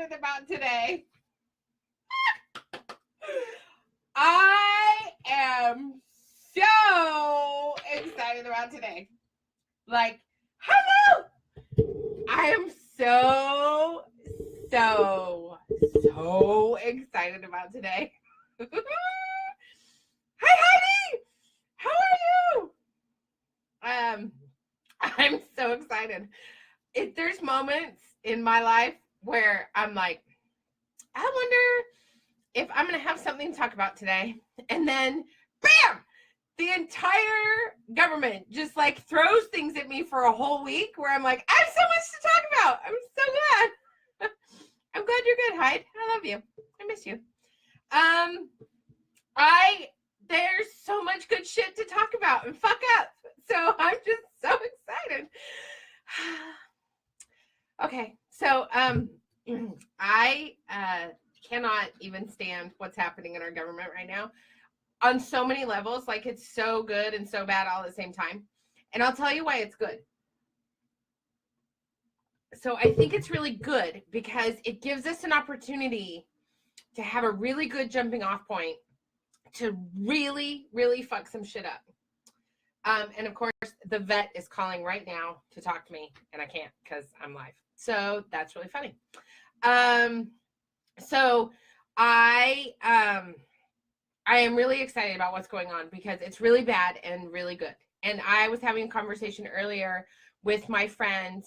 excited about today. I am so excited about today. Like, hello! I am so excited about today. Hi, Heidi! How are you? I'm so excited. There's moments in my life where I'm like, I wonder if I'm going to have something to talk about today. And then, bam! The entire government just like throws things at me for a whole week where I'm like, I have so much to talk about. I'm so glad. I'm glad you're good, Hyde. I love you. I miss you. There's so much good shit to talk about and fuck up. So I'm just so excited. Okay, so I cannot even stand what's happening in our government right now on so many levels. Like, it's so good and so bad all at the same time. And I'll tell you why it's good. So I think it's really good because it gives us an opportunity to have a really good jumping off point to really, really fuck some shit up. And of course, the vet is calling right now to talk to me, and I can't because I'm live. So that's really funny. So I am really excited about what's going on because it's really bad and really good. And I was having a conversation earlier with my friend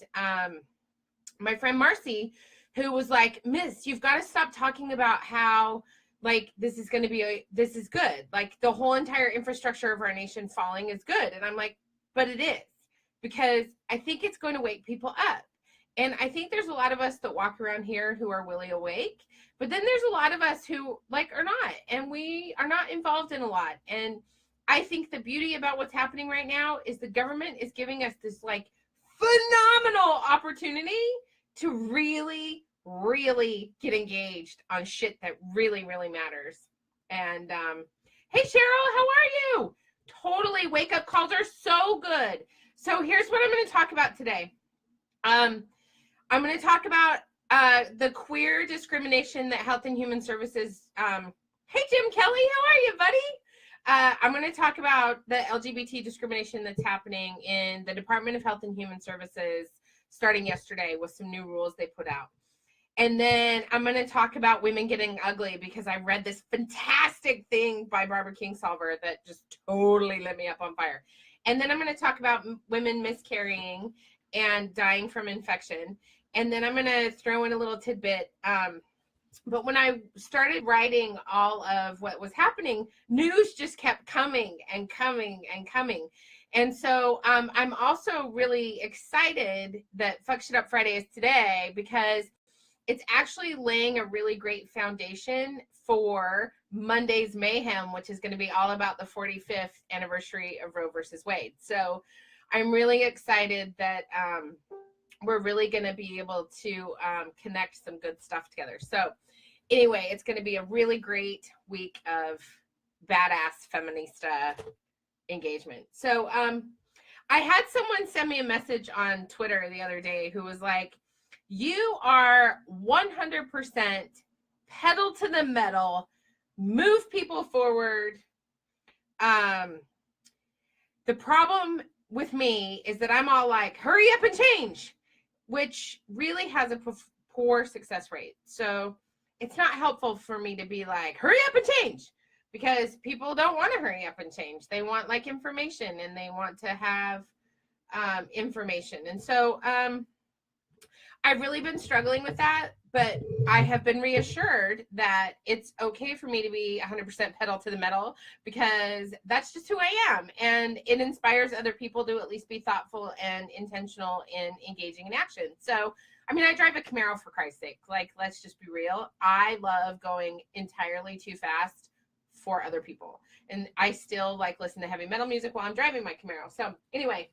Marcy, who was like, Miss, you've got to stop talking about how like this is good. Like the whole entire infrastructure of our nation falling is good. And I'm like, but it is, because I think it's going to wake people up. And I think there's a lot of us that walk around here who are really awake, but then there's a lot of us who like are not, and we are not involved in a lot. And I think the beauty about what's happening right now is the government is giving us this like phenomenal opportunity to really, really get engaged on shit that really, really matters. And hey, Cheryl, how are you? Totally, wake-up calls are so good. So here's what I'm going to talk about today. I'm going to talk about the queer discrimination that Health and Human Services. Hey, Jim Kelly, how are you, buddy? I'm going to talk about the LGBT discrimination that's happening in the Department of Health and Human Services starting yesterday with some new rules they put out. And then I'm going to talk about women getting ugly because I read this fantastic thing by Barbara Kingsolver that just totally lit me up on fire. And then I'm going to talk about women miscarrying and dying from infection. And then I'm going to throw in a little tidbit. But when I started writing all of what was happening, news just kept coming and coming and coming. And so I'm also really excited that Fuck Shit Up Friday is today because it's actually laying a really great foundation for Monday's Mayhem, which is going to be all about the 45th anniversary of Roe versus Wade. So I'm really excited that we're really going to be able to connect some good stuff together. So anyway, it's going to be a really great week of badass feminista engagement. So I had someone send me a message on Twitter the other day who was like, you are 100% pedal to the metal, move people forward. The problem with me is that I'm all like, hurry up and change, which really has a poor success rate. So it's not helpful for me to be like, hurry up and change, because people don't want to hurry up and change. They want like information, and they want to have information. And so I've really been struggling with that, but I have been reassured that it's okay for me to be 100% pedal to the metal, because that's just who I am. And it inspires other people to at least be thoughtful and intentional in engaging in action. So, I mean, I drive a Camaro, for Christ's sake. Like, let's just be real. I love going entirely too fast for other people. And I still like listen to heavy metal music while I'm driving my Camaro. So anyway,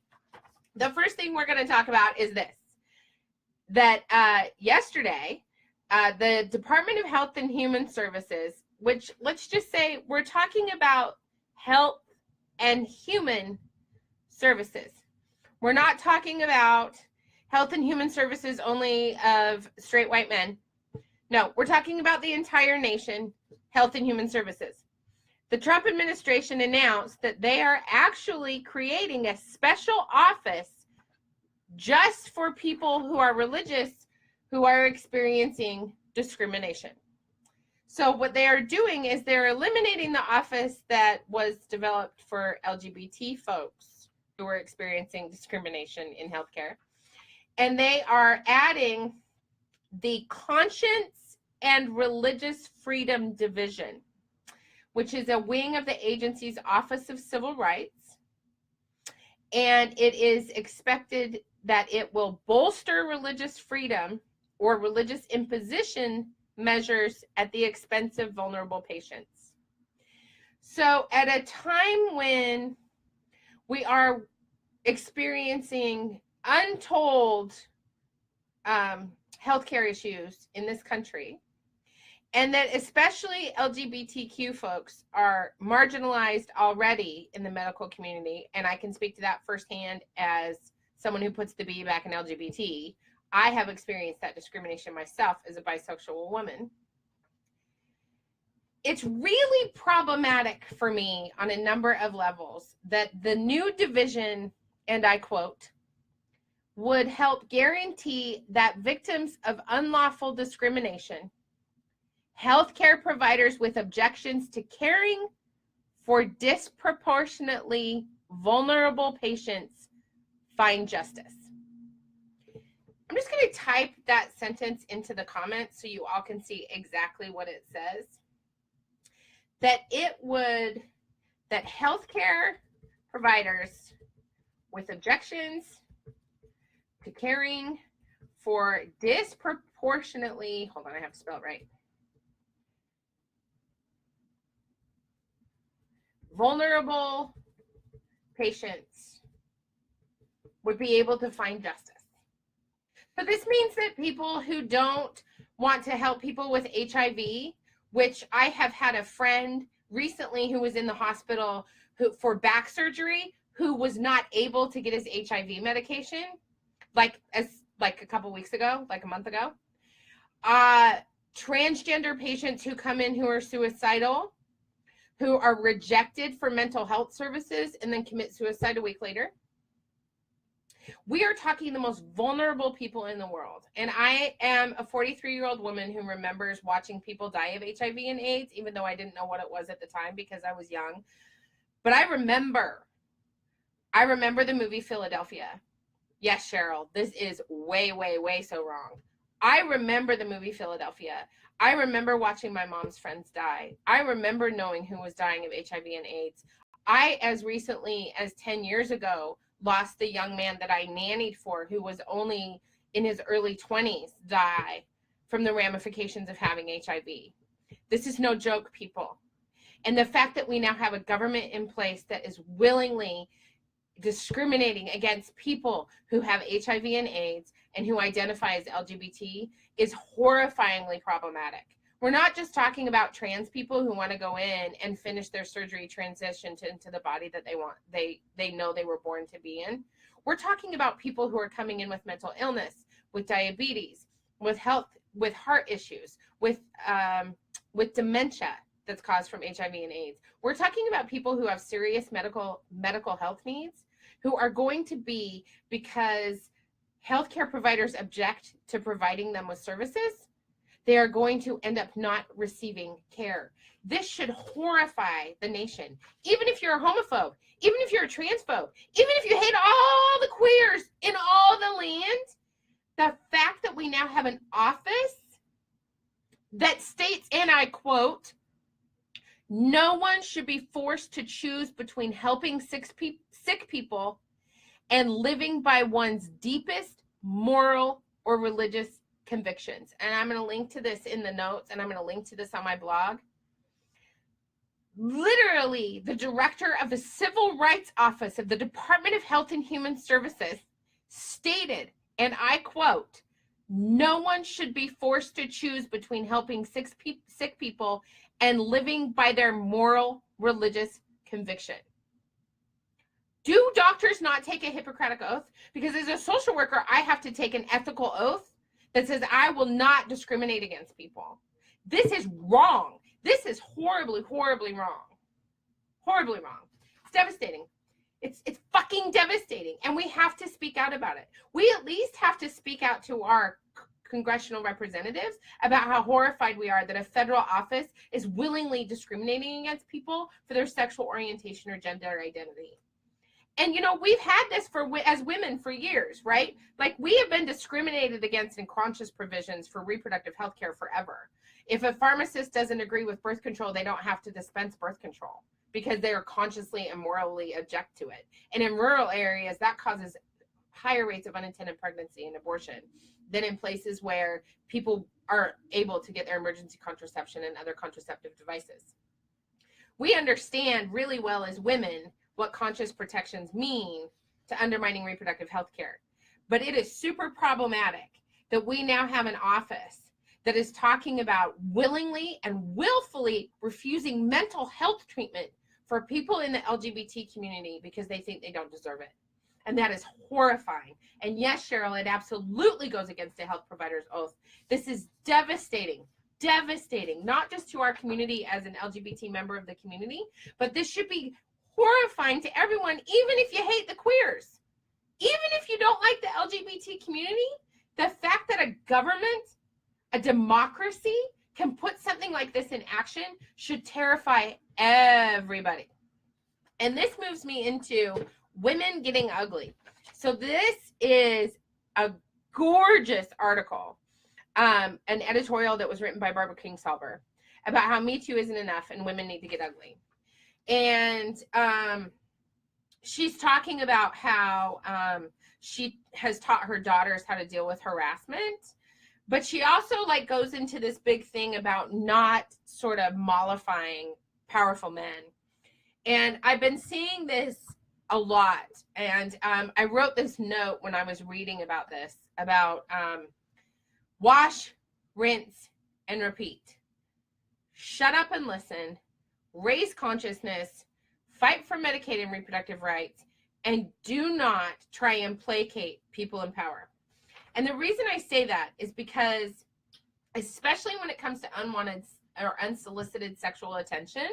the first thing we're going to talk about is this. That yesterday, the Department of Health and Human Services, which let's just say we're talking about health and human services. We're not talking about health and human services only of straight white men. No, we're talking about the entire nation, Health and Human Services. The Trump administration announced that they are actually creating a special office just for people who are religious who are experiencing discrimination. So what they are doing is they're eliminating the office that was developed for LGBT folks who are experiencing discrimination in healthcare. And they are adding the Conscience and Religious Freedom Division, which is a wing of the agency's Office of Civil Rights. And it is expected that it will bolster religious freedom or religious imposition measures at the expense of vulnerable patients. So at a time when we are experiencing untold healthcare issues in this country, and that especially LGBTQ folks are marginalized already in the medical community, and I can speak to that firsthand as someone who puts the B back in LGBT. I have experienced that discrimination myself as a bisexual woman. It's really problematic for me on a number of levels that the new division, and I quote, would help guarantee that victims of unlawful discrimination, healthcare providers with objections to caring for disproportionately vulnerable patients find justice. I'm just going to type that sentence into the comments so you all can see exactly what it says. That healthcare providers with objections to caring for disproportionately, hold on, I have to spell it right, vulnerable patients would be able to find justice. So this means that people who don't want to help people with HIV, which I have had a friend recently who was in the hospital for back surgery who was not able to get his HIV medication, like a couple weeks ago, like a month ago. Transgender patients who come in who are suicidal, who are rejected for mental health services and then commit suicide a week later. We are talking the most vulnerable people in the world. And I am a 43-year-old woman who remembers watching people die of HIV and AIDS, even though I didn't know what it was at the time because I was young. But I remember the movie Philadelphia. Yes, Cheryl, this is way, way, way so wrong. I remember the movie Philadelphia. I remember watching my mom's friends die. I remember knowing who was dying of HIV and AIDS. I, as recently as 10 years ago, lost the young man that I nannied for who was only in his early 20s die from the ramifications of having HIV. This is no joke, people. And the fact that we now have a government in place that is willingly discriminating against people who have HIV and AIDS and who identify as LGBT is horrifyingly problematic. We're not just talking about trans people who want to go in and finish their surgery, transition into the body that they want, they know they were born to be in. We're talking about people who are coming in with mental illness, with diabetes, with health, with heart issues, with dementia that's caused from HIV and AIDS. We're talking about people who have serious medical health needs, who are going to be, because healthcare providers object to providing them with services, they are going to end up not receiving care. This should horrify the nation. Even if you're a homophobe, even if you're a transphobe, even if you hate all the queers in all the land, the fact that we now have an office that states, and I quote, no one should be forced to choose between helping sick people and living by one's deepest moral or religious convictions. And I'm going to link to this in the notes, and I'm going to link to this on my blog. Literally, the director of the Civil Rights Office of the Department of Health and Human Services stated, and I quote, no one should be forced to choose between helping sick people and living by their moral religious conviction. Do doctors not take a Hippocratic oath? Because as a social worker, I have to take an ethical oath that says, I will not discriminate against people. This is wrong. This is horribly, horribly wrong. Horribly wrong. It's devastating. It's fucking devastating. And we have to speak out about it. We at least have to speak out to our congressional representatives about how horrified we are that a federal office is willingly discriminating against people for their sexual orientation or gender identity. And, you know, we've had this as women for years, right? Like, we have been discriminated against in conscious provisions for reproductive health care forever. If a pharmacist doesn't agree with birth control, they don't have to dispense birth control because they are consciously and morally object to it. And in rural areas, that causes higher rates of unintended pregnancy and abortion than in places where people are able to get their emergency contraception and other contraceptive devices. We understand really well as women what conscious protections mean to undermining reproductive health care. But it is super problematic that we now have an office that is talking about willingly and willfully refusing mental health treatment for people in the LGBT community because they think they don't deserve it. And that is horrifying. And yes, Cheryl, it absolutely goes against a health provider's oath. This is devastating, devastating, not just to our community as an LGBT member of the community, but this should be horrifying to everyone, even if you hate the queers. Even if you don't like the LGBT community, the fact that a government, a democracy, can put something like this in action should terrify everybody. And this moves me into women getting ugly. So this is a gorgeous article, an editorial that was written by Barbara Kingsolver about how Me Too isn't enough and women need to get ugly. And she's talking about how she has taught her daughters how to deal with harassment, but she also like goes into this big thing about not sort of mollifying powerful men. And I've been seeing this a lot. And I wrote this note when I was reading about this, about wash, rinse, and repeat. Shut up and listen, raise consciousness, fight for Medicaid and reproductive rights, and do not try and placate people in power. And the reason I say that is because, especially when it comes to unwanted or unsolicited sexual attention,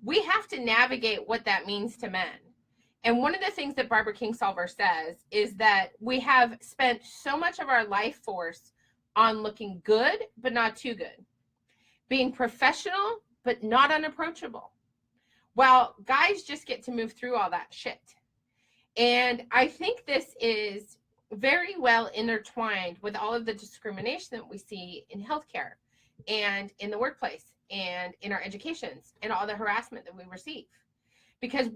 we have to navigate what that means to men. And one of the things that Barbara Kingsolver says is that we have spent so much of our life force on looking good, but not too good. Being professional, but not unapproachable. Well, guys just get to move through all that shit. And I think this is very well intertwined with all of the discrimination that we see in healthcare and in the workplace and in our educations and all the harassment that we receive. Because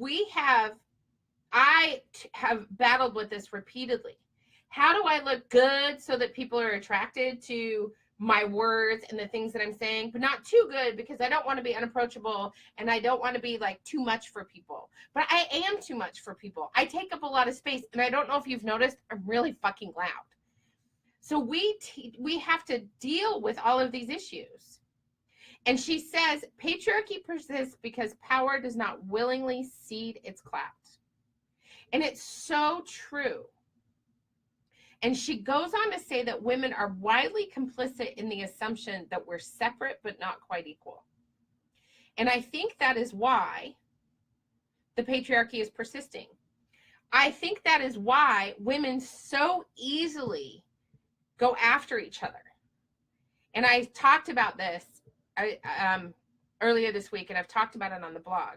I have battled with this repeatedly. How do I look good so that people are attracted to my words and the things that I'm saying, but not too good because I don't want to be unapproachable and I don't want to be like too much for people. But I am too much for people. I take up a lot of space, and I don't know if you've noticed, I'm really fucking loud. So we have to deal with all of these issues. And she says, patriarchy persists because power does not willingly cede its clout. And it's so true. And she goes on to say that women are widely complicit in the assumption that we're separate but not quite equal. And I think that is why the patriarchy is persisting. I think that is why women so easily go after each other. And I talked about this earlier this week, and I've talked about it on the blog.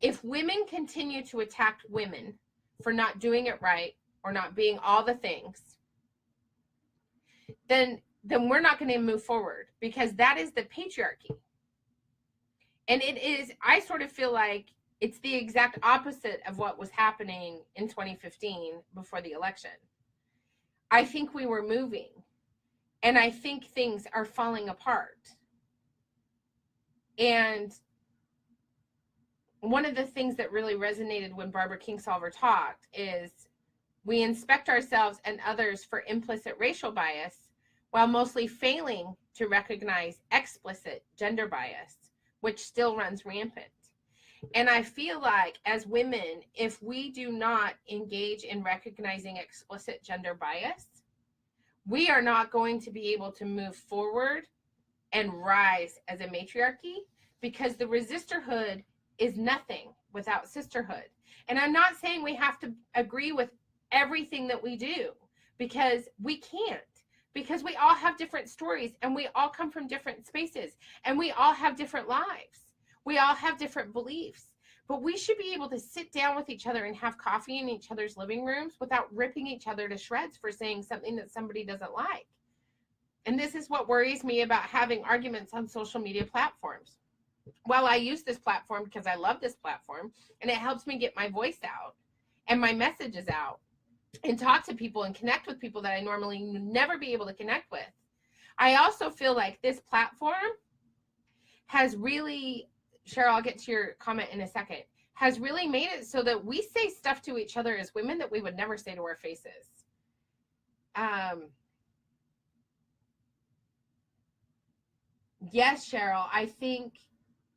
If women continue to attack women for not doing it right or not being all the things, then we're not going to move forward, because that is the patriarchy. And it is, I sort of feel like it's the exact opposite of what was happening in 2015 before the election. I think we were moving, and I think things are falling apart. And one of the things that really resonated when Barbara Kingsolver talked is we inspect ourselves and others for implicit racial bias while mostly failing to recognize explicit gender bias, which still runs rampant. And I feel like as women, if we do not engage in recognizing explicit gender bias, we are not going to be able to move forward and rise as a matriarchy, because the resisterhood is nothing without sisterhood. And I'm not saying we have to agree with everything that we do, because we can't, because we all have different stories and we all come from different spaces and we all have different lives. We all have different beliefs, but we should be able to sit down with each other and have coffee in each other's living rooms without ripping each other to shreds for saying something that somebody doesn't like. And this is what worries me about having arguments on social media platforms. Well, I use this platform because I love this platform and it helps me get my voice out and my messages out and talk to people and connect with people that I normally never be able to connect with. I also feel like this platform has really, Cheryl, I'll get to your comment in a second, has really made it so that we say stuff to each other as women that we would never say to our faces. Yes, Cheryl, I think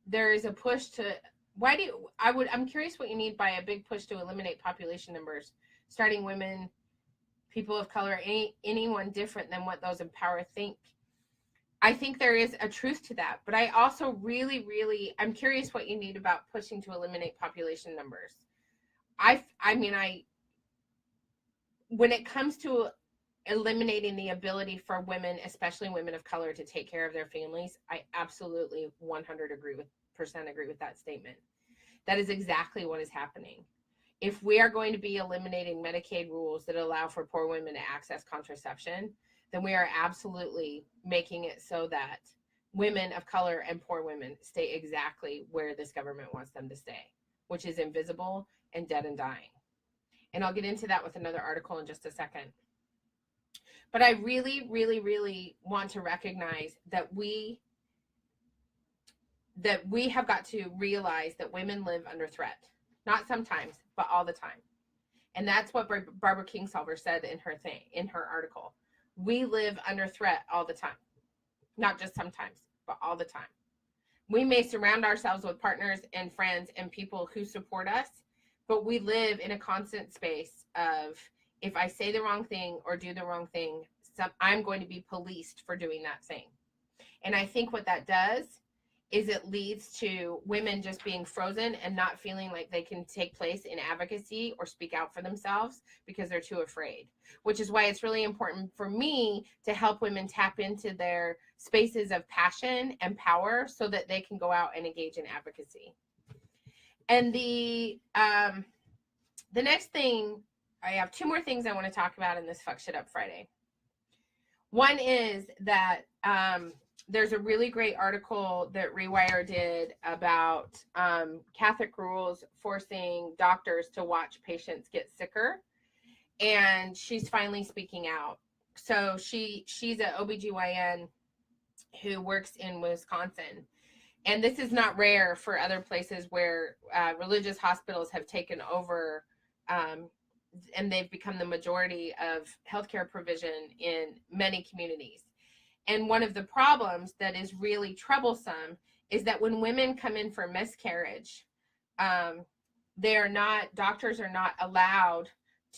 there is a push to, I'm curious what you need by a big push to eliminate population numbers, starting women, people of color, anyone different than what those in power think. I think there is a truth to that, but I also really, I'm curious what you need about pushing to eliminate population numbers. When it comes to eliminating the ability for women, especially women of color, to take care of their families, I absolutely 100% agree with that statement. That is exactly what is happening. If we are going to be eliminating Medicaid rules that allow for poor women to access contraception, then we are absolutely making it so that women of color and poor women stay exactly where this government wants them to stay, which is invisible and dead and dying. And I'll get into that with another article in just a second. But I really want to recognize that we have got to realize that women live under threat. Not sometimes, but all the time. And that's what Barbara Kingsolver said in her article. We live under threat all the time. Not just sometimes, but all the time. We may surround ourselves with partners and friends and people who support us, but we live in a constant space of, if I say the wrong thing or do the wrong thing, I'm going to be policed for doing that thing. And I think what that does is it leads to women just being frozen and not feeling like they can take place in advocacy or speak out for themselves because they're too afraid, which is why it's really important for me to help women tap into their spaces of passion and power so that they can go out and engage in advocacy. And the next thing, I have two more things I want to talk about in this Fuck Shit Up Friday. One is that there's a really great article that Rewire did about Catholic rules forcing doctors to watch patients get sicker. And she's finally speaking out. So she's an OBGYN who works in Wisconsin. And this is not rare for other places where religious hospitals have taken over and they've become the majority of healthcare provision in many communities. And one of the problems that is really troublesome is that when women come in for miscarriage, doctors are not allowed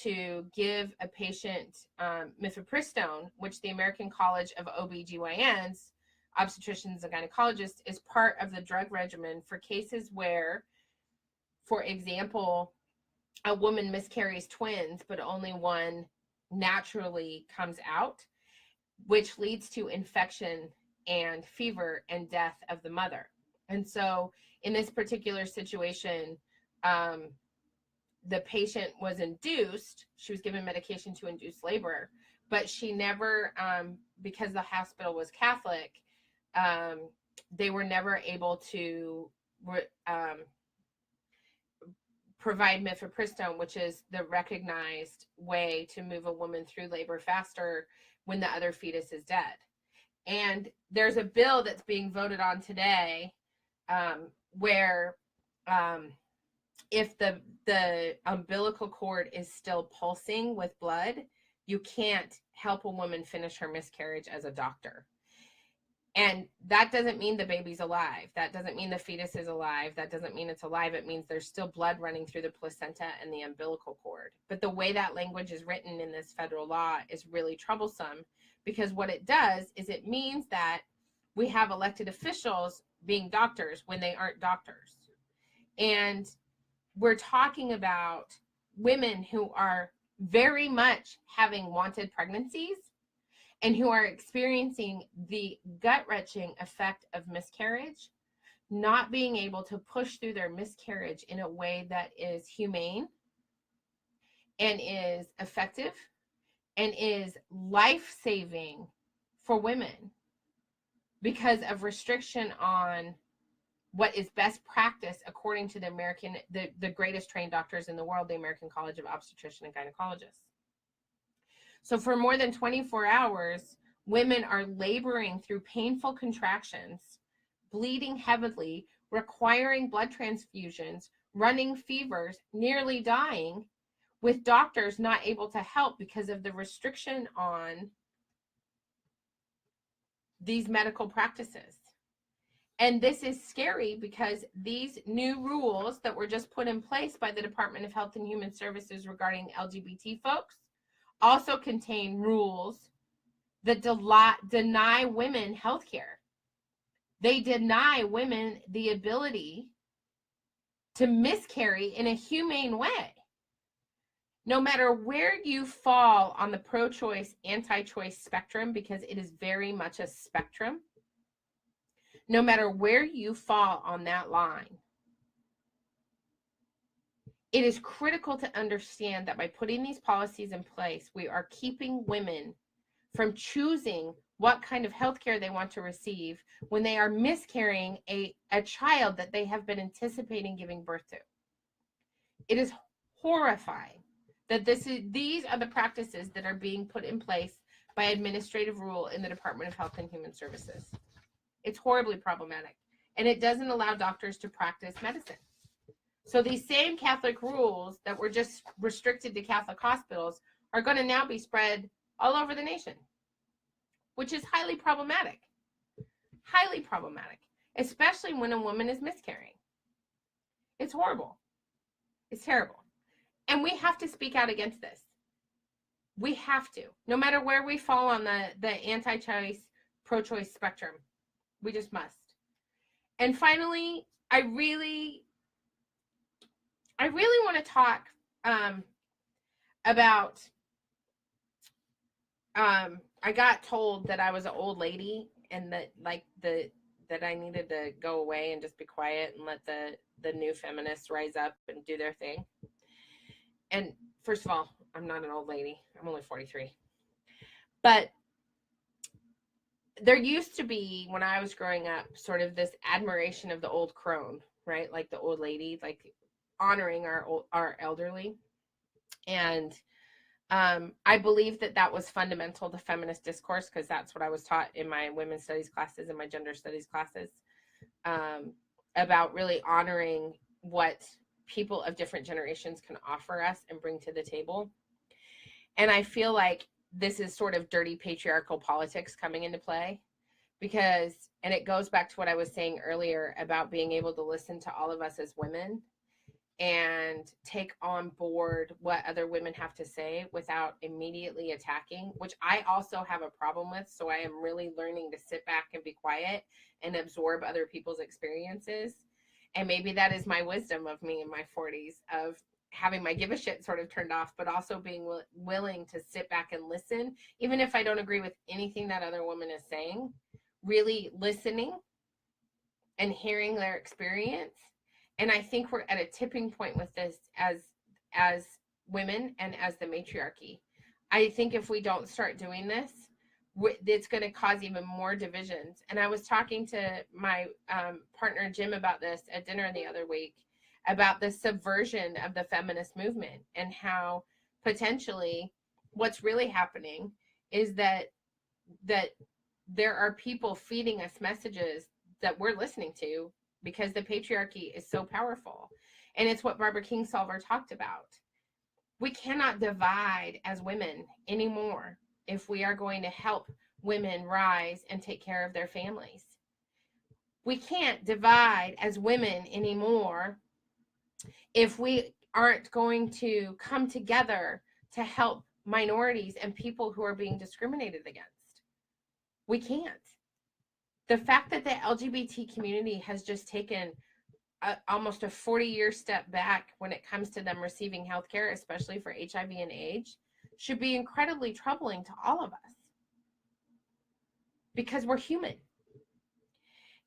to give a patient mifepristone, which the American College of OBGYNs, obstetricians and gynecologists, is part of the drug regimen for cases where, for example, a woman miscarries twins, but only one naturally comes out, which leads to infection and fever and death of the mother. And so in this particular situation, the patient was induced, she was given medication to induce labor, but she never, because the hospital was Catholic, they were never able to provide mifepristone, which is the recognized way to move a woman through labor faster when the other fetus is dead. And there's a bill that's being voted on today where if the umbilical cord is still pulsing with blood, you can't help a woman finish her miscarriage as a doctor. And that doesn't mean the baby's alive. That doesn't mean the fetus is alive. That doesn't mean it's alive. It means there's still blood running through the placenta and the umbilical cord. But the way that language is written in this federal law is really troublesome because what it does is it means that we have elected officials being doctors when they aren't doctors. And we're talking about women who are very much having wanted pregnancies and who are experiencing the gut-wrenching effect of miscarriage, not being able to push through their miscarriage in a way that is humane and is effective and is life-saving for women because of restriction on what is best practice according to the greatest trained doctors in the world, the American College of Obstetricians and Gynecologists. So for more than 24 hours, women are laboring through painful contractions, bleeding heavily, requiring blood transfusions, running fevers, nearly dying, with doctors not able to help because of the restriction on these medical practices. And this is scary because these new rules that were just put in place by the Department of Health and Human Services regarding LGBT folks also contain rules that deny women health care. They deny women the ability to miscarry in a humane way. No matter where you fall on the pro-choice, anti-choice spectrum, because it is very much a spectrum, no matter where you fall on that line, it is critical to understand that by putting these policies in place, we are keeping women from choosing what kind of health care they want to receive when they are miscarrying a child that they have been anticipating giving birth to. It is horrifying that these are the practices that are being put in place by administrative rule in the Department of Health and Human Services. It's horribly problematic, and it doesn't allow doctors to practice medicine. So these same Catholic rules that were just restricted to Catholic hospitals are going to now be spread all over the nation, which is highly problematic, especially when a woman is miscarrying. It's horrible. It's terrible. And we have to speak out against this. We have to, no matter where we fall on the anti-choice, pro-choice spectrum. We just must. And finally, I really want to talk about, I got told that I was an old lady and that that I needed to go away and just be quiet and let the new feminists rise up and do their thing. And first of all, I'm not an old lady. I'm only 43. But there used to be, when I was growing up, sort of this admiration of the old crone, right? Like the old lady, like honoring our elderly. And I believe that was fundamental to feminist discourse, because that's what I was taught in my women's studies classes and my gender studies classes, about really honoring what people of different generations can offer us and bring to the table. And I feel like this is sort of dirty patriarchal politics coming into play, because, and it goes back to what I was saying earlier about being able to listen to all of us as women and take on board what other women have to say without immediately attacking, which I also have a problem with. So I am really learning to sit back and be quiet and absorb other people's experiences. And maybe that is my wisdom of me in my 40s, of having my give a shit sort of turned off, but also being willing to sit back and listen, even if I don't agree with anything that other woman is saying, really listening and hearing their experience. And I think we're at a tipping point with this as women and as the matriarchy. I think if we don't start doing this, it's going to cause even more divisions. And I was talking to my partner Jim about this at dinner the other week, about the subversion of the feminist movement, and how potentially what's really happening is that there are people feeding us messages that we're listening to because the patriarchy is so powerful. And it's what Barbara Kingsolver talked about. We cannot divide as women anymore if we are going to help women rise and take care of their families. We can't divide as women anymore if we aren't going to come together to help minorities and people who are being discriminated against. We can't. The fact that the LGBT community has just taken almost a 40-year step back when it comes to them receiving health care, especially for HIV and AIDS, should be incredibly troubling to all of us because we're human.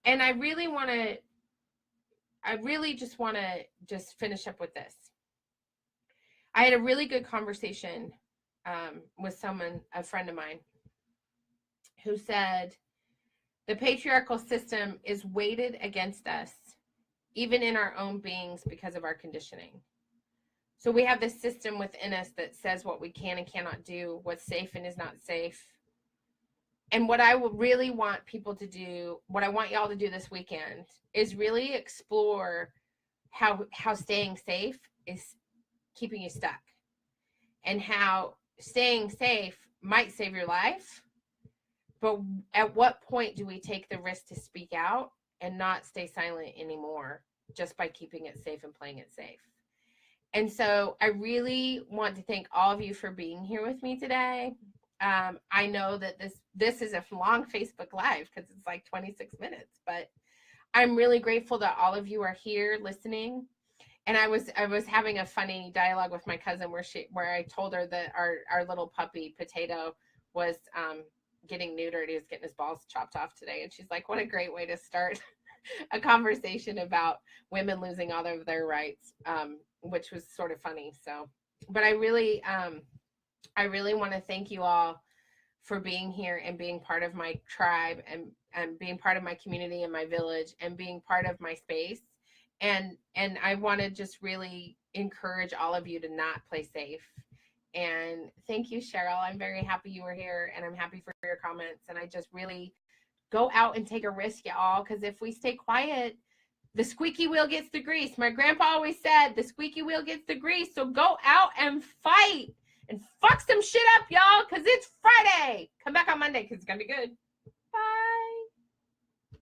And I really just want to finish up with this. I had a really good conversation with a friend of mine, who said the patriarchal system is weighted against us, even in our own beings, because of our conditioning. So we have this system within us that says what we can and cannot do, what's safe and is not safe. And what I would really want people to do, what I want y'all to do this weekend, is really explore how staying safe is keeping you stuck, and how staying safe might save your life. But at what point do we take the risk to speak out and not stay silent anymore just by keeping it safe and playing it safe? And so I really want to thank all of you for being here with me today. I know that this is a long Facebook Live because it's like 26 minutes, but I'm really grateful that all of you are here listening. And I was having a funny dialogue with my cousin where I told her that our little puppy Potato was getting neutered. He was getting his balls chopped off today, and she's like, "What a great way to start a conversation about women losing all of their rights," which was sort of funny. So, but I really want to thank you all for being here and being part of my tribe and being part of my community and my village and being part of my space. And I want to just really encourage all of you to not play safe. And thank you, Cheryl. I'm very happy you were here, and I'm happy for your comments. And I just really go out and take a risk, y'all, because if we stay quiet, the squeaky wheel gets the grease. My grandpa always said the squeaky wheel gets the grease. So go out and fight and fuck some shit up, y'all, because it's Friday. Come back on Monday because it's going to be good. Bye.